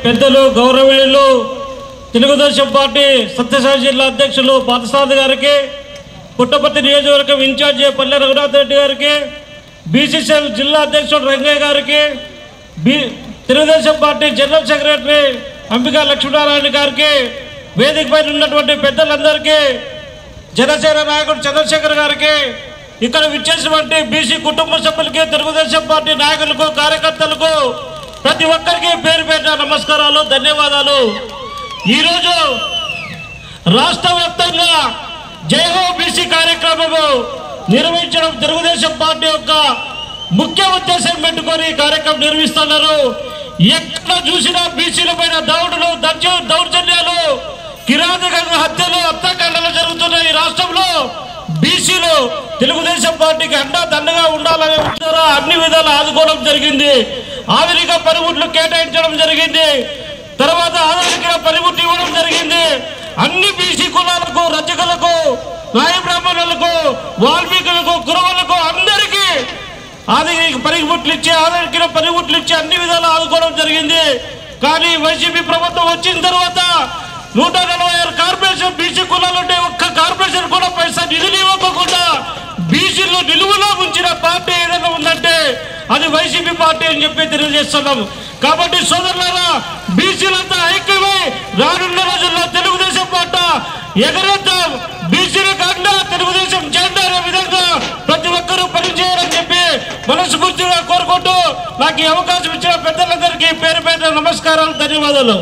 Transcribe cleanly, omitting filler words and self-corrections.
పెద్దలు గౌరవనీయులు తెలుగుదేశం పార్టీ సత్యసాయి జిల్లా అధ్యక్షులు పార్థసారథి గారికి, పుట్టపర్తి నియోజకవర్గం ఇన్ఛార్జి పల్లె రఘునాథ్ రెడ్డి గారికి, బీసీసీఎల్ జిల్లా అధ్యక్షుడు రంగయ్య గారికి, Telugu Desam party general secretary Ambika Lakshminarayana గారికి, వేదిక పైన ఉన్నటువంటి పెద్దలందరికీ, జనసేన నాయకుడు చంద్రశేఖర్ గారికి, ఇక్కడ విచ్చేసినటువంటి బీసీ కుటుంబ సభ్యులకి, తెలుగుదేశం పార్టీ నాయకులకు, కార్యకర్తలకు ప్రతి ఒక్కరికి పేరు పేరున నమస్కారాలు, ధన్యవాదాలు. ఈరోజు రాష్ట్ర వ్యాప్తంగా జైహో బీసీ కార్యక్రమము నిర్వహించడం తెలుగుదేశం పార్టీ యొక్క ముఖ్య ఉద్దేశం పెట్టుకొని కార్యక్రమం నిర్వహిస్తున్నారు. ఎక్కడ చూసినా బీసీల పైన దాడులు, దౌర్జన్యాలు, కిరాతకంగా హత్యలు, హత్యాకాండలు జరుగుతున్నాయి. ఈ రాష్ట్రంలో బీసీలు తెలుగుదేశం పార్టీకి అండగా ఉండాలనే ద్వారా అన్ని విధాలు ఆదుకోవడం జరిగింది. ఆధునిక పనిముట్లు కేటాయించడం జరిగింది. తర్వాత ఆధునిక పనిముట్లు ఇవ్వడం జరిగింది. అన్ని బీసీ కులాలకు, రచకులకు, నాయ బ్రాహ్మణులకు, వాల్మీకులకు, కురవలకు అందరికీ ఆధునిక పనిముట్లు ఇచ్చి, ఆధునిక పనిముట్లు ఇచ్చి అన్ని విధాలు ఆదుకోవడం జరిగింది. కానీ వైసీపీ ప్రభుత్వం వచ్చిన తర్వాత 146 కార్పొరేషన్ బీసీ కులాలు ఉంటే ఒక్క కార్పొరేషన్ కూడా పైసా నిధులు ఇవ్వకుండా బీసీలు నిలువులో ఉంచిన పార్టీ ఏదైనా ఉందంటే అది వైసీపీ పార్టీ అని చెప్పి తెలియజేస్తున్నాం. కాబట్టి సోదరులారా, బీసీలంతా ఐక్యమై రానున్న రోజుల్లో తెలుగుదేశం పార్టీ ఎగరేద్దాం. బీసీలకు అండా తెలుగుదేశం జెండా అనే విధంగా ప్రతి ఒక్కరూ పనిచేయాలని చెప్పి మనస్ఫూర్తిగా కోరుకుంటూ నాకు ఈ అవకాశం ఇచ్చిన పెద్దలందరికీ పేరు పేరున నమస్కారాలు, ధన్యవాదాలు.